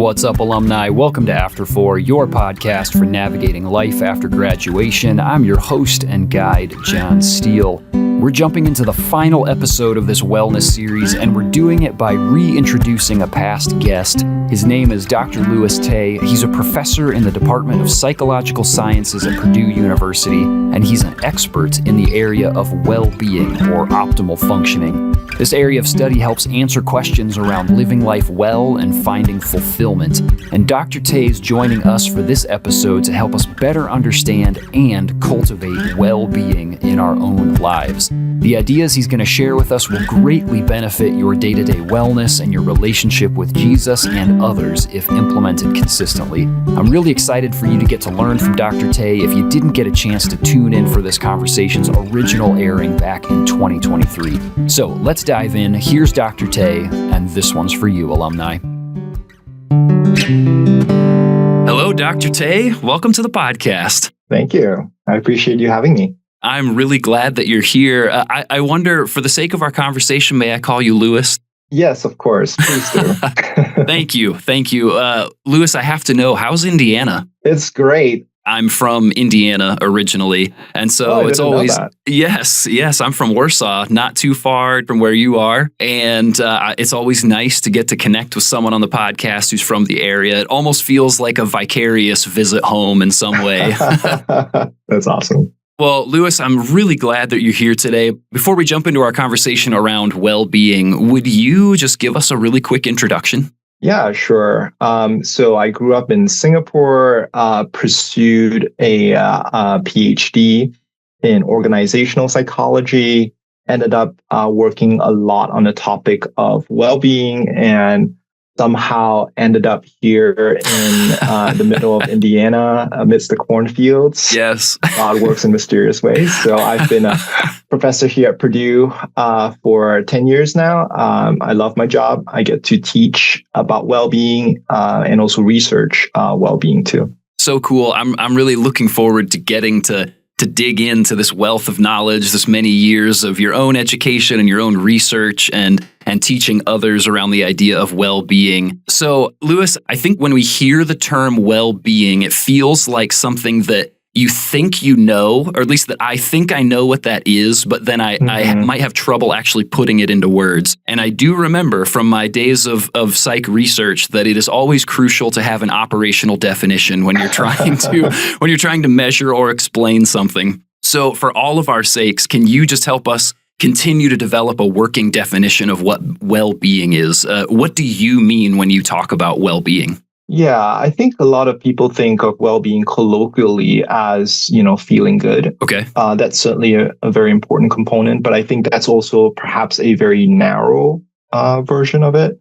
What's up, alumni? Welcome to After 4, your podcast for navigating life after graduation. I'm your host and guide, John Steele. We're jumping into the final episode of this wellness series, and we're doing it by reintroducing a past guest. His name is Dr. Louis Tay. He's a professor in the Department of Psychological Sciences at Purdue University, and he's an expert in the area of well-being or optimal functioning. This area of study helps answer questions around living life well and finding fulfillment. And Dr. Tay is joining us for this episode to help us better understand and cultivate well-being in our own lives. The ideas he's going to share with us will greatly benefit your day-to-day wellness and your relationship with Jesus and others if implemented consistently. I'm really excited for you to get to learn from Dr. Tay if you didn't get a chance to tune in for this conversation's original airing back in 2023. So let's dive in. Here's Dr. Tay, and this one's for you, alumni. Hello, Dr. Tay. Welcome to the podcast. Thank you. I appreciate you having me. I'm really glad that you're here. I wonder, for the sake of our conversation, may I call you Louis? Yes, of course. Please do. Thank you. Louis, I have to know, how's Indiana? It's great. I'm from Indiana originally, and so it's always yes. I'm from Warsaw, not too far from where you are, and it's always nice to get to connect with someone on the podcast who's from the area. It almost feels like a vicarious visit home in some way. That's awesome. Well, Louis, I'm really glad that you're here today. Before we jump into our conversation around well-being, would you just give us a really quick introduction? Yeah, sure. So I grew up in Singapore, pursued a PhD in organizational psychology, ended up working a lot on the topic of well-being, and somehow ended up here in the middle of Indiana amidst the cornfields. Yes. God works in mysterious ways. So I've been a professor here at Purdue for 10 years now. I love my job. I get to teach about well-being and also research well-being too. So cool. I'm really looking forward to getting to dig into this wealth of knowledge, this many years of your own education and your own research and teaching others around the idea of well-being. So, Louis, I think when we hear the term well-being, it feels like something that you think you know, or at least that I think I know what that is, but then I might have trouble actually putting it into words. And I do remember from my days of psych research that it is always crucial to have an operational definition when you're trying to measure or explain something. So for all of our sakes, can you just help us continue to develop a working definition of what well-being is? What do you mean when you talk about well-being? Yeah, I think a lot of people think of well-being colloquially as, feeling good. Okay. That's certainly a very important component, but I think that's also perhaps a very narrow version of it.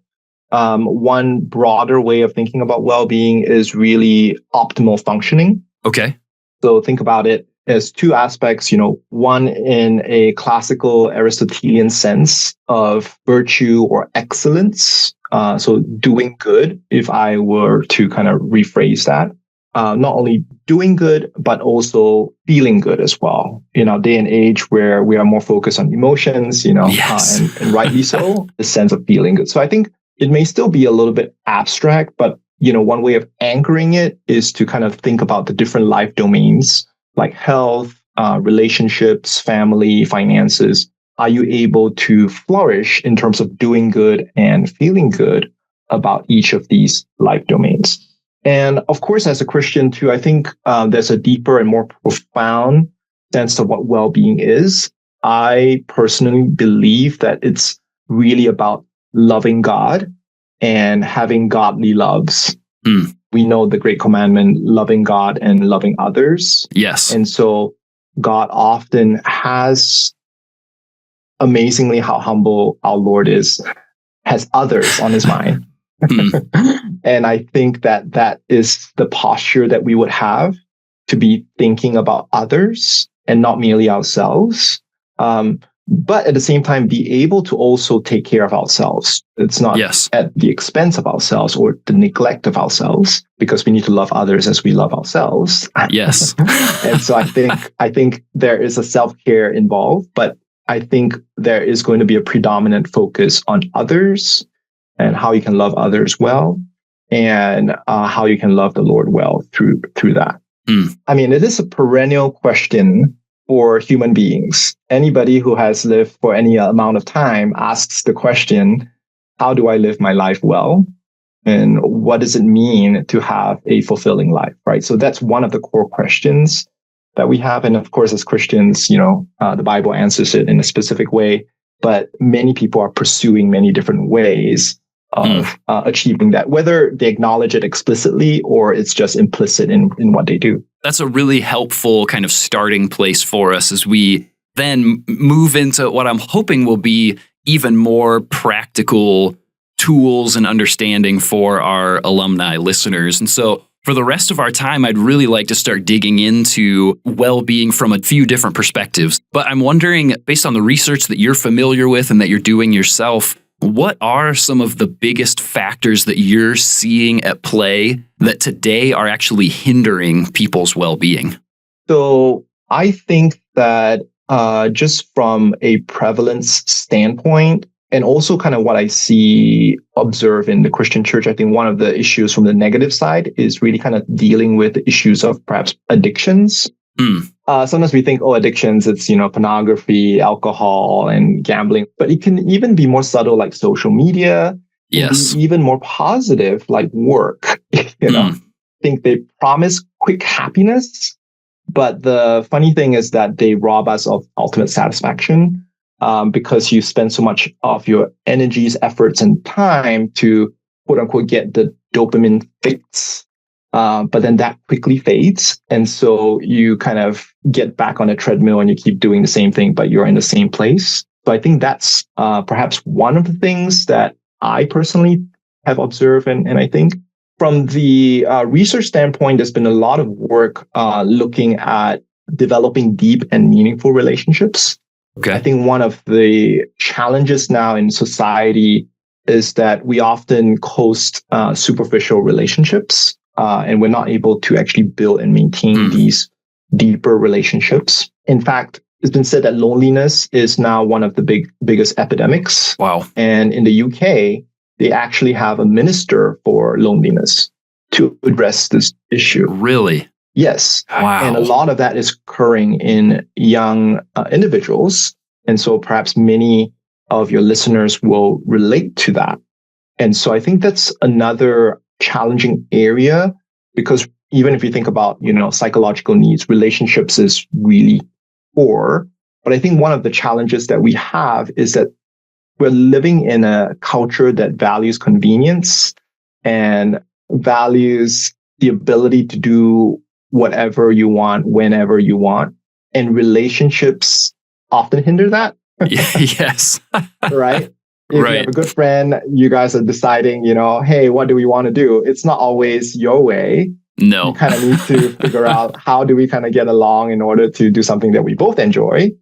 One broader way of thinking about well-being is really optimal functioning. Okay. So think about it as two aspects, one in a classical Aristotelian sense of virtue or excellence. So doing good, if I were to kind of rephrase that, not only doing good, but also feeling good as well. In our day and age where we are more focused on emotions, Yes. And rightly so, the sense of feeling good. So I think it may still be a little bit abstract, but, one way of anchoring it is to kind of think about the different life domains like health, relationships, family, finances. Are you able to flourish in terms of doing good and feeling good about each of these life domains? And of course, as a Christian too, I think there's a deeper and more profound sense of what well-being is. I personally believe that it's really about loving God and having godly loves. We know the great commandment, loving God and loving others. Yes. And so God often has, amazingly how humble our Lord is, has others on his mind. And I think that is the posture that we would have, to be thinking about others and not merely ourselves. But at the same time, be able to also take care of ourselves. It's not at the expense of ourselves or the neglect of ourselves, because we need to love others as we love ourselves. Yes. And so I think there is a self-care involved, but I think there is going to be a predominant focus on others and how you can love others well. and how you can love the Lord well through that. I mean, it is a perennial question for human beings. Anybody who has lived for any amount of time asks the question, how do I live my life well? And what does it mean to have a fulfilling life, right? So that's one of the core questions that we have. And of course, as Christians, the Bible answers it in a specific way, but many people are pursuing many different ways of achieving that, whether they acknowledge it explicitly or it's just implicit in what they do. That's a really helpful kind of starting place for us as we then move into what I'm hoping will be even more practical tools and understanding for our alumni listeners. And so for the rest of our time, I'd really like to start digging into well-being from a few different perspectives. But I'm wondering, based on the research that you're familiar with and that you're doing yourself, what are some of the biggest factors that you're seeing at play that today are actually hindering people's well-being? So I think that just from a prevalence standpoint, and also kind of what I observe in the Christian church, I think one of the issues from the negative side is really kind of dealing with the issues of perhaps addictions. Sometimes we think, addictions, it's, pornography, alcohol, and gambling, but it can even be more subtle, like social media. Yes. Even more positive, like work. I think they promise quick happiness, but the funny thing is that they rob us of ultimate satisfaction because you spend so much of your energies, efforts, and time to quote unquote get the dopamine fix. But then that quickly fades. And so you kind of get back on a treadmill and you keep doing the same thing, but you're in the same place. So I think that's perhaps one of the things that I personally have observed. And I think from the research standpoint, there's been a lot of work looking at developing deep and meaningful relationships. Okay. I think one of the challenges now in society is that we often coast superficial relationships. And we're not able to actually build and maintain these deeper relationships. In fact, it's been said that loneliness is now one of the biggest epidemics. Wow. And in the UK, they actually have a minister for loneliness to address this issue. Really? Yes. Wow. And a lot of that is occurring in young individuals. And so perhaps many of your listeners will relate to that. And so I think that's another challenging area, because even if you think about, psychological needs, relationships is really core. But I think one of the challenges that we have is that we're living in a culture that values convenience and values the ability to do whatever you want, whenever you want. And relationships often hinder that. Yes. Right? If you have a good friend, you guys are deciding, hey, what do we want to do? It's not always your way. No. You kind of need to figure out how do we kind of get along in order to do something that we both enjoy.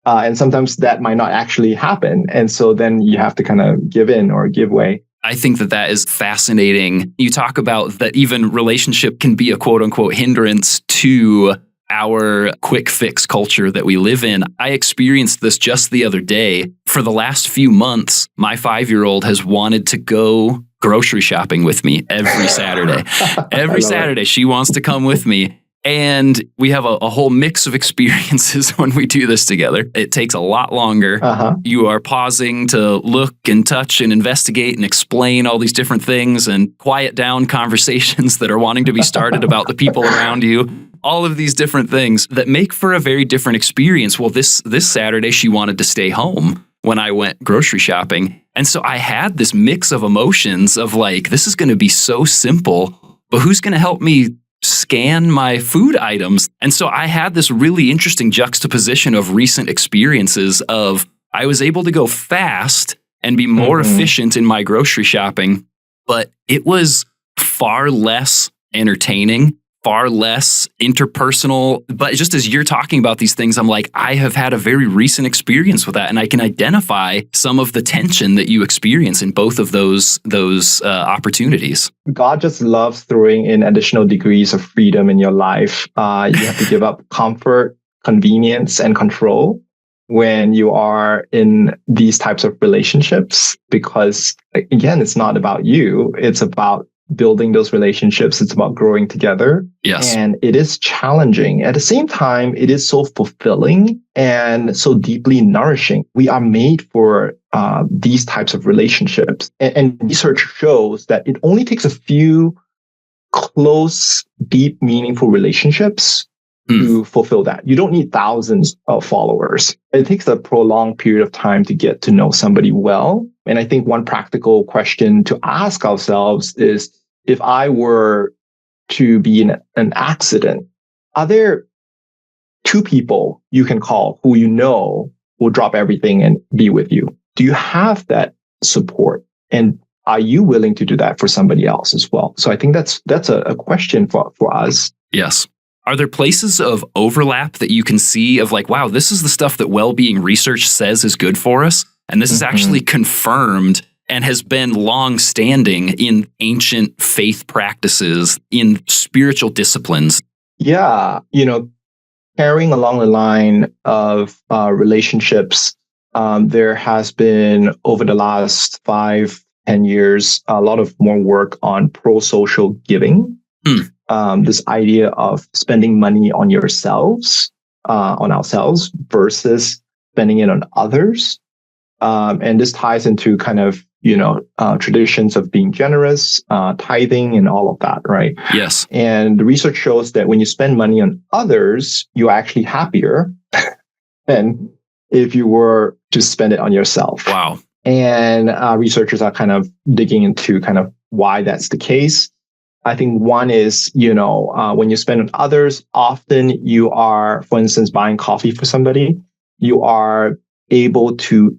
And sometimes that might not actually happen. And so then you have to kind of give in or give way. I think that is fascinating. You talk about that even relationship can be a quote unquote hindrance to our quick fix culture that we live in. I experienced this just the other day. For the last few months, my 5-year-old has wanted to go grocery shopping with me every Saturday. Every Saturday, she wants to come with me. And we have a whole mix of experiences when we do this together. It takes a lot longer. You are pausing to look and touch and investigate and explain all these different things and quiet down conversations that are wanting to be started about the people around you. All of these different things that make for a very different experience. Well, this Saturday, she wanted to stay home when I went grocery shopping. And so I had this mix of emotions of like, this is going to be so simple, but who's going to help me scan my food items? And so I had this really interesting juxtaposition of recent experiences of I was able to go fast and be more efficient in my grocery shopping, but it was far less entertaining, far less interpersonal. But just as you're talking about these things, I'm like, I have had a very recent experience with that. And I can identify some of the tension that you experience in both of those opportunities. God just loves throwing in additional degrees of freedom in your life. You have to give up comfort, convenience, and control when you are in these types of relationships, because again, it's not about you. It's about building those relationships. It's about growing together. Yes. And it is challenging. At the same time, it is so fulfilling and so deeply nourishing. We are made for these types of relationships. And research shows that it only takes a few close, deep, meaningful relationships to fulfill that. You don't need thousands of followers. It takes a prolonged period of time to get to know somebody well. And I think one practical question to ask ourselves is, if I were to be in an accident, are there two people you can call who you know will drop everything and be with you? Do you have that support? And are you willing to do that for somebody else as well? So I think that's a question for us. Yes. Are there places of overlap that you can see of like, wow, this is the stuff that well-being research says is good for us, and this is actually confirmed and has been long-standing in ancient faith practices, in spiritual disciplines? Yeah, carrying along the line of relationships, there has been, over the last 5-10 years, a lot of more work on pro-social giving. This idea of spending money on yourselves, on ourselves, versus spending it on others. And this ties into kind of, traditions of being generous, tithing, and all of that, right? Yes. And the research shows that when you spend money on others, you're actually happier than if you were to spend it on yourself. Wow. And researchers are kind of digging into kind of why that's the case. I think one is, when you spend on others, often you are, for instance, buying coffee for somebody, you are able to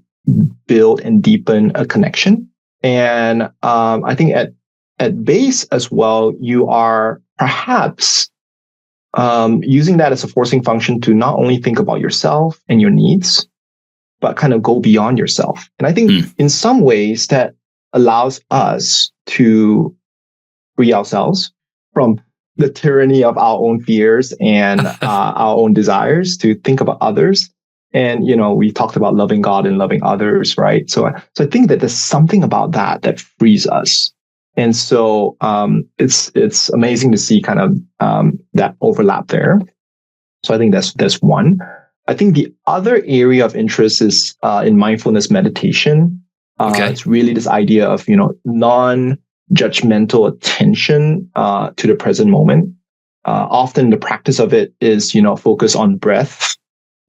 build and deepen a connection. And I think at base as well, you are perhaps using that as a forcing function to not only think about yourself and your needs, but kind of go beyond yourself. And I think in some ways that allows us to free ourselves from the tyranny of our own fears and our own desires to think about others. And, we talked about loving God and loving others, right? So I think that there's something about that frees us. And so it's amazing to see kind of that overlap there. So I think that's one. I think the other area of interest is in mindfulness meditation. It's really this idea of, non-judgmental attention to the present moment. Often the practice of it is, focus on breath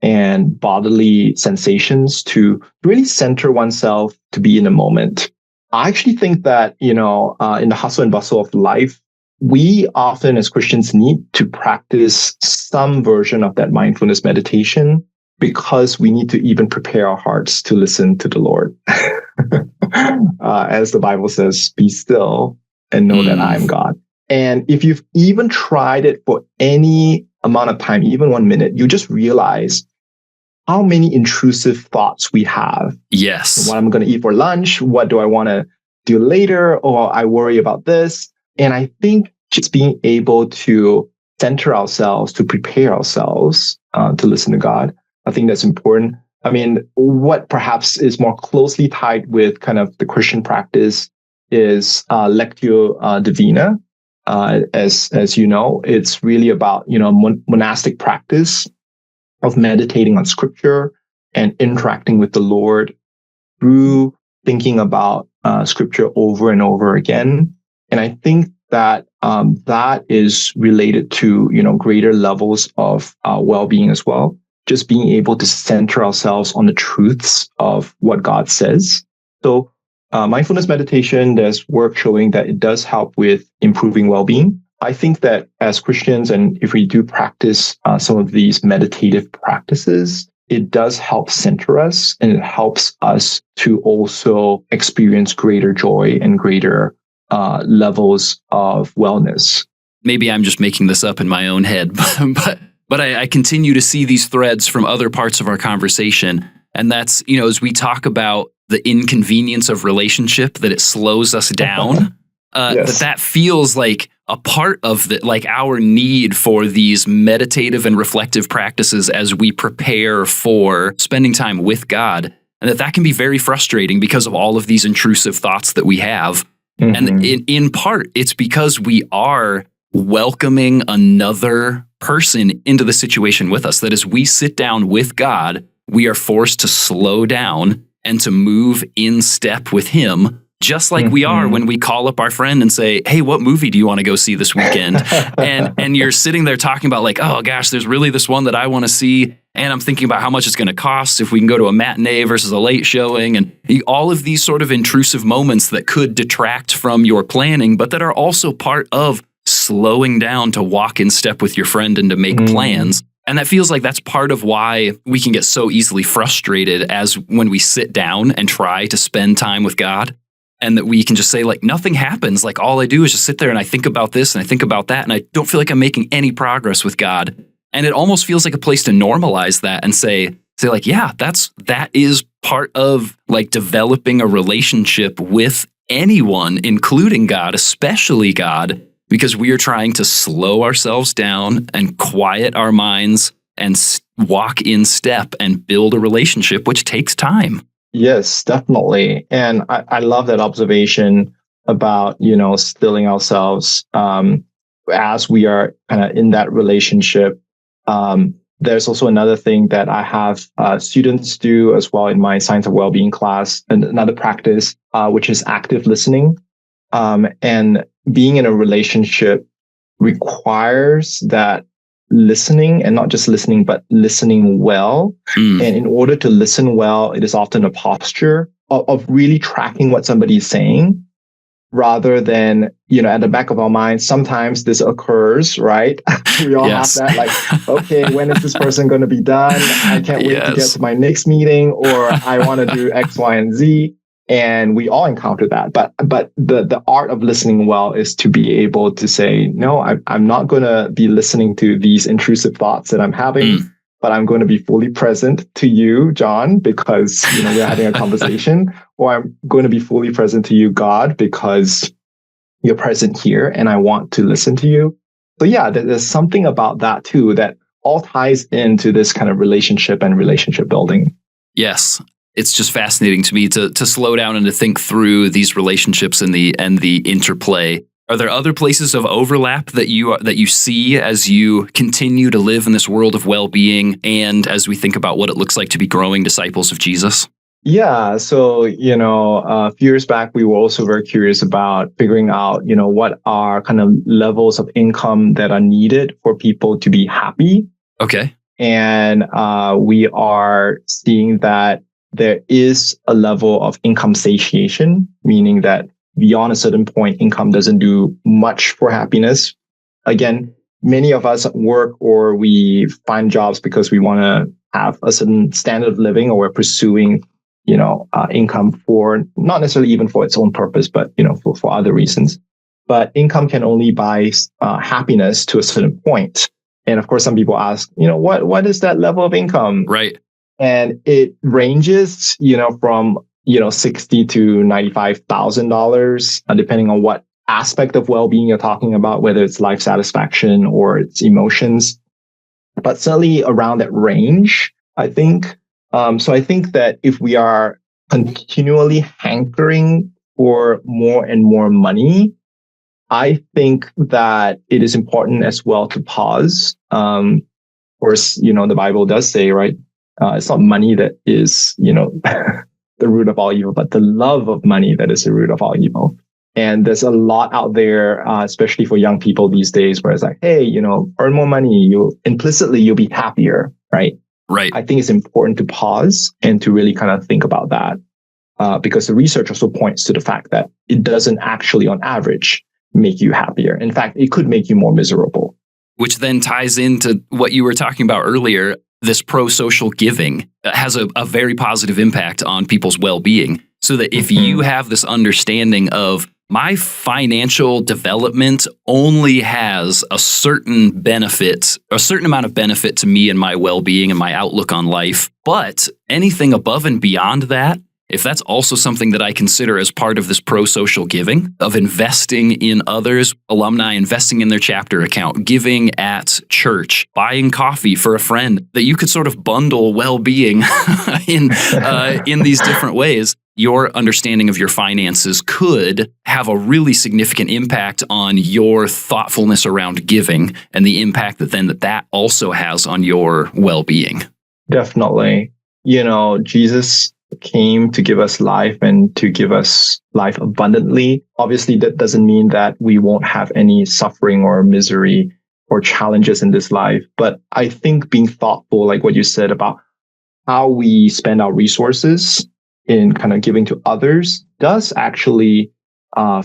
and bodily sensations to really center oneself to be in the moment. I actually think that, in the hustle and bustle of life, we often as Christians need to practice some version of that mindfulness meditation because we need to even prepare our hearts to listen to the Lord. As the Bible says, be still and know that I am God. And if you've even tried it for any amount of time, even 1 minute, you just realize how many intrusive thoughts we have. Yes. What I'm going to eat for lunch? What do I want to do later? Or I worry about this. And I think just being able to center ourselves, to prepare ourselves to listen to God, I think that's important. I mean, what perhaps is more closely tied with kind of the Christian practice is Lectio Divina. As you know, it's really about, monastic practice of meditating on scripture and interacting with the Lord through thinking about scripture over and over again. And I think that that is related to, greater levels of well-being as well. Just being able to center ourselves on the truths of what God says. So mindfulness meditation, there's work showing that it does help with improving well-being. I think that as Christians, and if we do practice some of these meditative practices, it does help center us, and it helps us to also experience greater joy and greater levels of wellness. Maybe I'm just making this up in my own head, but I continue to see these threads from other parts of our conversation. And that's, as we talk about the inconvenience of relationship, that it slows us down, Yes. that feels like a part of our need for these meditative and reflective practices as we prepare for spending time with God. And that can be very frustrating because of all of these intrusive thoughts that we have. And in part, it's because we are welcoming another person into the situation with us. That as we sit down with God, we are forced to slow down and to move in step with Him, just like we are when we call up our friend and say, hey, what movie do you want to go see this weekend? and you're sitting there talking about like, oh gosh, there's really this one that I want to see. And I'm thinking about how much it's going to cost if we can go to a matinee versus a late showing. And all of these sort of intrusive moments that could detract from your planning, but that are also part of slowing down to walk in step with your friend and to make plans. And that feels like that's part of why we can get so easily frustrated as when we sit down and try to spend time with God. And that we can just say like, nothing happens. Like all I do is just sit there and I think about this and I think about that. And I don't feel like I'm making any progress with God. And it almost feels like a place to normalize that and say like, yeah, that is part of like developing a relationship with anyone, including God, especially God, because we are trying to slow ourselves down and quiet our minds and walk in step and build a relationship, which takes time. Yes, definitely. And I love that observation about, stilling ourselves as we are kind of in that relationship. There's also another thing that I have students do as well in my Science of Wellbeing class, and another practice, which is active listening. And being in a relationship requires that listening, and not just listening, but listening well. And in order to listen well, it is often a posture of really tracking what somebody is saying, rather than, at the back of our minds, sometimes this occurs, right? We all have that, like, okay, when is this person going to be done? I can't wait to get to my next meeting, or I want to do X, Y, and Z. And we all encounter that. But the art of listening well is to be able to say, no, I'm not going to be listening to these intrusive thoughts that I'm having, but I'm going to be fully present to you, John, because we're having a conversation, or I'm going to be fully present to you, God, because you're present here and I want to listen to you. So yeah, there's something about that too that all ties into this kind of relationship and relationship building. Yes. It's just fascinating to me to slow down and to think through these relationships and the interplay. Are there other places of overlap that you see as you continue to live in this world of well-being, and as we think about what it looks like to be growing disciples of Jesus? Yeah. So, a few years back, we were also very curious about figuring out, what are kind of levels of income that are needed for people to be happy. Okay. And we are seeing that there is a level of income satiation, meaning that beyond a certain point, income doesn't do much for happiness. Again, many of us work or we find jobs because we want to have a certain standard of living, or we're pursuing, income for not necessarily even for its own purpose, but, for other reasons. But income can only buy happiness to a certain point. And of course, some people ask, what is that level of income? Right. And it ranges, from, $60,000 to $95,000, depending on what aspect of well-being you're talking about, whether it's life satisfaction or it's emotions, but certainly around that range, I think. So I think that if we are continually hankering for more and more money, I think that it is important as well to pause. Of course, the Bible does say, right? It's not money that is, the root of all evil, but the love of money that is the root of all evil. And there's a lot out there, especially for young people these days, where it's like, hey, earn more money. You'll be happier, right? Right. I think it's important to pause and to really kind of think about that, because the research also points to the fact that it doesn't actually, on average, make you happier. In fact, it could make you more miserable. Which then ties into what you were talking about earlier. This pro-social giving has a very positive impact on people's well-being. So that if you have this understanding of my financial development only has a certain benefit, a certain amount of benefit to me and my well-being and my outlook on life, but anything above and beyond that if that's also something that I consider as part of this pro-social giving, of investing in others, alumni investing in their chapter account, giving at church, buying coffee for a friend, that you could sort of bundle well-being in these different ways, your understanding of your finances could have a really significant impact on your thoughtfulness around giving and the impact that also has on your well-being. Definitely. Jesus came to give us life and to give us life abundantly. Obviously, that doesn't mean that we won't have any suffering or misery or challenges in this life. But I think being thoughtful, like what you said about how we spend our resources in kind of giving to others, does actually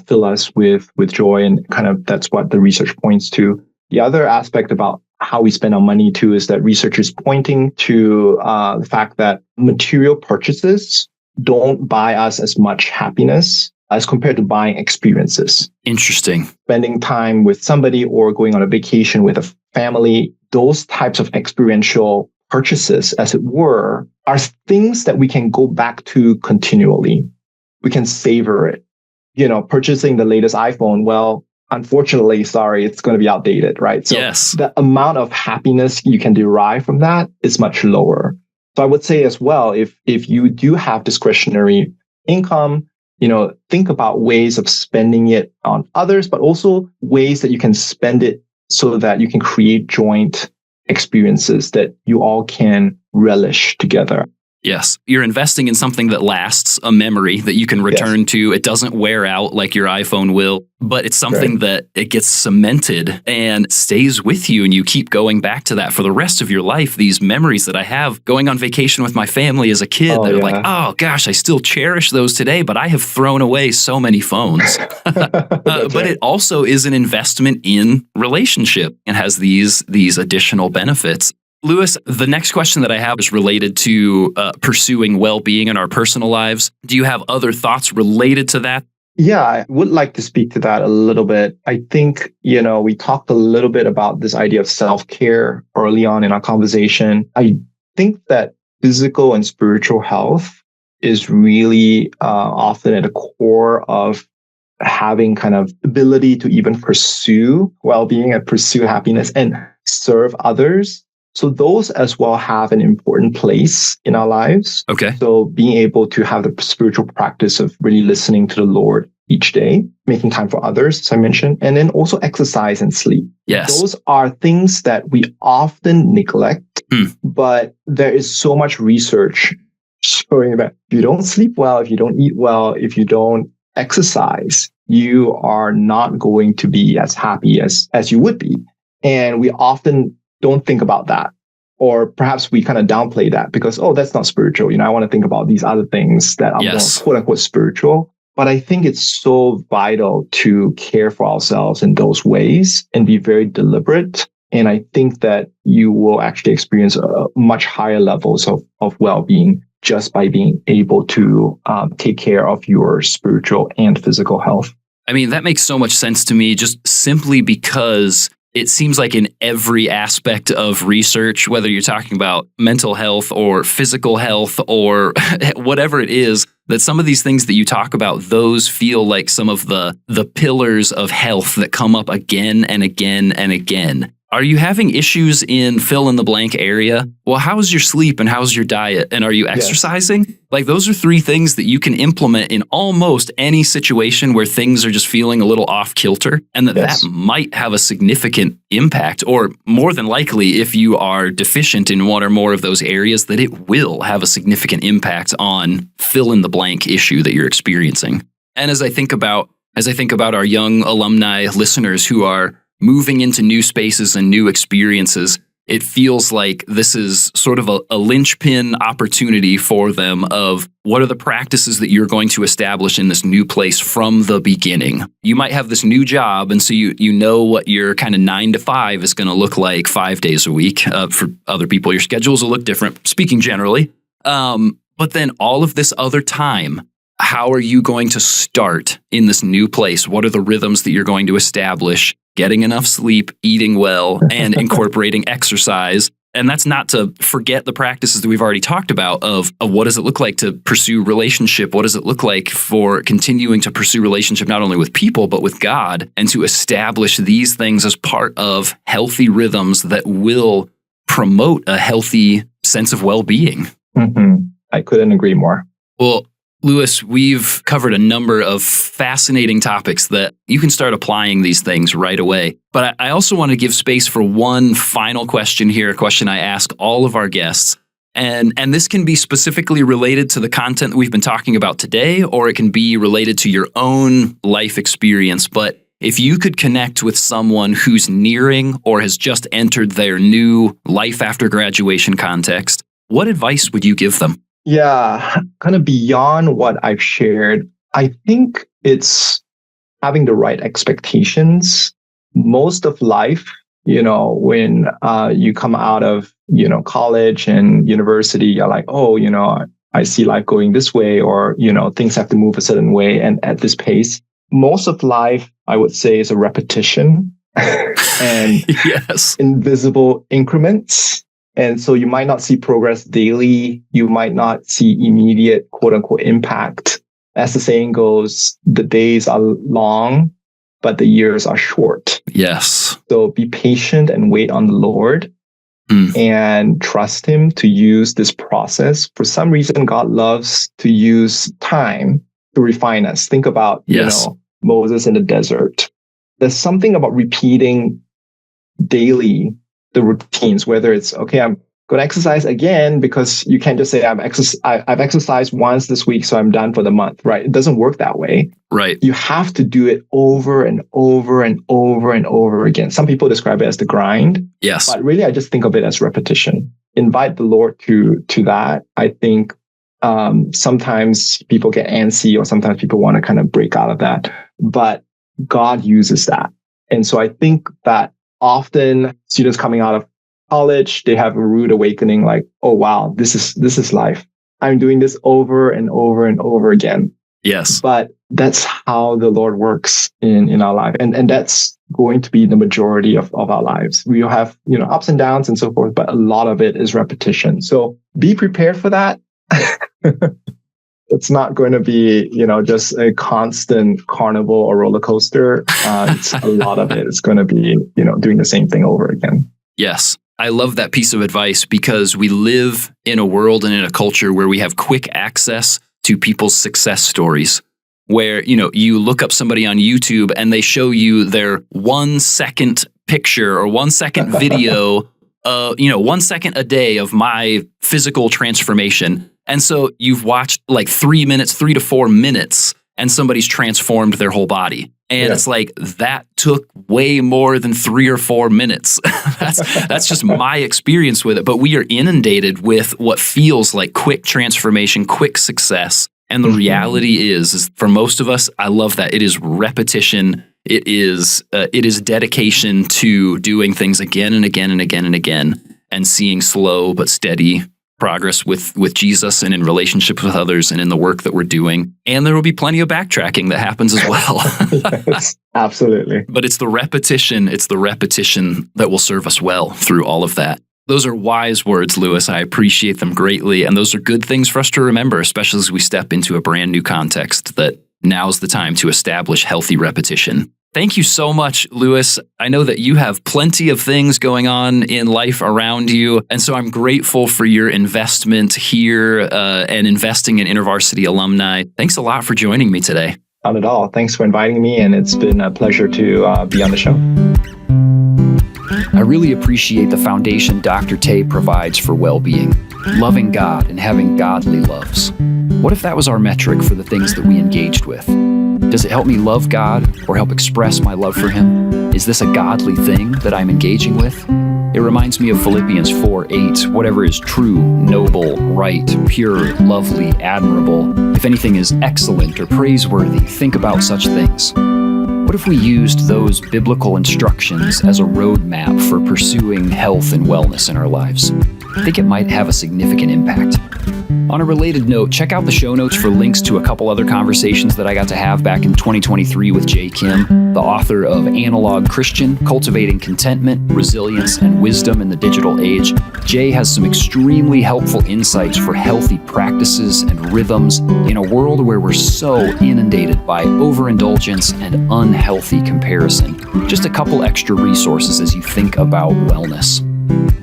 fill us with joy. And kind of that's what the research points to. The other aspect about how we spend our money too is that research is pointing to the fact that material purchases don't buy us as much happiness as compared to buying experiences. Interesting. Spending time with somebody or going on a vacation with a family, those types of experiential purchases, as it were, are things that we can go back to continually. We can savor it. Purchasing the latest iPhone, well, unfortunately, sorry, it's going to be outdated, right? So yes. The amount of happiness you can derive from that is much lower. So I would say as well, if you do have discretionary income, think about ways of spending it on others, but also ways that you can spend it so that you can create joint experiences that you all can relish together. Yes. You're investing in something that lasts, a memory that you can return to. It doesn't wear out like your iPhone will, but it's something that it gets cemented and stays with you. And you keep going back to that for the rest of your life. These memories that I have going on vacation with my family as a kid, they're like, oh gosh, I still cherish those today, but I have thrown away so many phones. But it also is an investment in relationship and has these additional benefits. Louis, the next question that I have is related to pursuing well-being in our personal lives. Do you have other thoughts related to that? Yeah, I would like to speak to that a little bit. I think, we talked a little bit about this idea of self-care early on in our conversation. I think that physical and spiritual health is really often at the core of having kind of ability to even pursue well-being and pursue happiness and serve others. So those as well have an important place in our lives. Okay. So being able to have the spiritual practice of really listening to the Lord each day, making time for others, as I mentioned, and then also exercise and sleep. Yes. Those are things that we often neglect, but there is so much research showing that if you don't sleep well, if you don't eat well, if you don't exercise, you are not going to be as happy as you would be. And we often don't think about that. Or perhaps we kind of downplay that because, that's not spiritual. I want to think about these other things that are more quote unquote spiritual. But I think it's so vital to care for ourselves in those ways and be very deliberate. And I think that you will actually experience much higher levels of well-being just by being able to take care of your spiritual and physical health. I mean, that makes so much sense to me just simply because it seems like in every aspect of research, whether you're talking about mental health or physical health or whatever it is, that some of these things that you talk about, those feel like some of the pillars of health that come up again and again and again. Are you having issues in fill in the blank area? Well, how's your sleep and how's your diet? And are you exercising? Yes. Like those are three things that you can implement in almost any situation where things are just feeling a little off kilter, and that might have a significant impact, or more than likely, if you are deficient in one or more of those areas, that it will have a significant impact on fill in the blank issue that you're experiencing. And as I think about our young alumni listeners who are moving into new spaces and new experiences, it feels like this is sort of a linchpin opportunity for them of what are the practices that you're going to establish in this new place from the beginning. You might have this new job, and so you know what your kind of 9 to 5 is going to look like 5 days a week. For other people, your schedules will look different, speaking generally. But then all of this other time, how are you going to start in this new place? What are the rhythms that you're going to establish? Getting enough sleep, eating well, and incorporating exercise. And that's not to forget the practices that we've already talked about of what does it look like to pursue relationship? What does it look like for continuing to pursue relationship, not only with people, but with God, and to establish these things as part of healthy rhythms that will promote a healthy sense of well-being. I couldn't agree more. Well, Lewis, we've covered a number of fascinating topics that you can start applying these things right away. But I also want to give space for one final question here, a question I ask all of our guests. And this can be specifically related to the content that we've been talking about today, or it can be related to your own life experience. But if you could connect with someone who's nearing or has just entered their new life after graduation context, what advice would you give them? Yeah, kind of beyond what I've shared, I think it's having the right expectations. Most of life, when you come out of, college and university, you're like, oh, I see life going this way, or, things have to move a certain way and at this pace. Most of life, I would say, is a repetition and yes, invisible increments. And so you might not see progress daily. You might not see immediate quote unquote impact. As the saying goes, the days are long, but the years are short. Yes. So be patient and wait on the Lord and trust Him to use this process. For some reason, God loves to use time to refine us. Think about, Moses in the desert. There's something about repeating daily the routines, whether it's, okay, I'm going to exercise again, because you can't just say I've exercised once this week, so I'm done for the month, right? It doesn't work that way. Right. You have to do it over and over and over and over again. Some people describe it as the grind. Yes. But really, I just think of it as repetition. Invite the Lord to that. I think sometimes people get antsy, or sometimes people want to kind of break out of that. But God uses that. And so I think that often students coming out of college, they have a rude awakening, like, oh, wow, this is life. I'm doing this over and over and over again. Yes. But that's how the Lord works in our life. And that's going to be the majority of our lives. We'll have, ups and downs and so forth, but a lot of it is repetition. So be prepared for that. It's not going to be, just a constant carnival or roller coaster. It's a lot of it is going to be, doing the same thing over again. Yes. I love that piece of advice, because we live in a world and in a culture where we have quick access to people's success stories, where, you look up somebody on YouTube and they show you their 1 second picture or 1 second video, 1 second a day of my physical transformation. And so you've watched like 3 to 4 minutes and somebody's transformed their whole body. And it's like, that took way more than 3 or 4 minutes. That's just my experience with it. But we are inundated with what feels like quick transformation, quick success. And the reality is for most of us, I love that. It is repetition. It is dedication to doing things again and again and again and again, and seeing slow but steady progress with Jesus and in relationships with others and in the work that we're doing. And there will be plenty of backtracking that happens as well. Yes, absolutely. But it's the repetition that will serve us well through all of that. Those are wise words, Lewis. I appreciate them greatly. And those are good things for us to remember, especially as we step into a brand new context, that now's the time to establish healthy repetition. Thank you so much, Lewis. I know that you have plenty of things going on in life around you, and so I'm grateful for your investment here and investing in InterVarsity alumni. Thanks a lot for joining me today. Not at all. Thanks for inviting me, and it's been a pleasure to be on the show. I really appreciate the foundation Dr. Tay provides for well-being, loving God and having godly loves. What if that was our metric for the things that we engaged with? Does it help me love God or help express my love for Him? Is this a godly thing that I'm engaging with? It reminds me of Philippians 4:8, whatever is true, noble, right, pure, lovely, admirable. If anything is excellent or praiseworthy, think about such things. What if we used those biblical instructions as a roadmap for pursuing health and wellness in our lives? I think it might have a significant impact. On a related note, check out the show notes for links to a couple other conversations that I got to have back in 2023 with Jay Kim, the author of Analog Christian, Cultivating Contentment, Resilience, and Wisdom in the Digital Age. Jay has some extremely helpful insights for healthy practices and rhythms in a world where we're so inundated by overindulgence and unhealthy comparison. Just a couple extra resources as you think about wellness.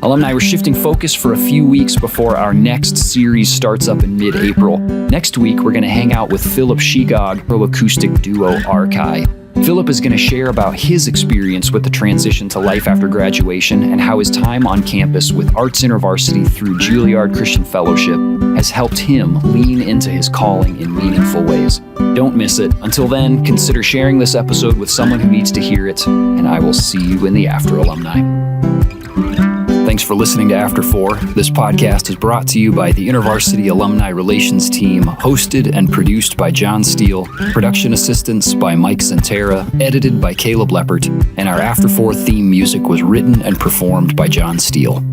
Alumni, we're shifting focus for a few weeks before our next series starts up in mid-April. Next week, we're going to hang out with Philip Shegog, pro-acoustic duo Archive. Philip is going to share about his experience with the transition to life after graduation and how his time on campus with Arts InterVarsity through Juilliard Christian Fellowship has helped him lean into his calling in meaningful ways. Don't miss it. Until then, consider sharing this episode with someone who needs to hear it, and I will see you in the after, alumni. Thanks for listening to After 4. This podcast is brought to you by the InterVarsity Alumni Relations Team, hosted and produced by John Steele, production assistance by Mike Centera, edited by Caleb Leppert, and our After 4 theme music was written and performed by John Steele.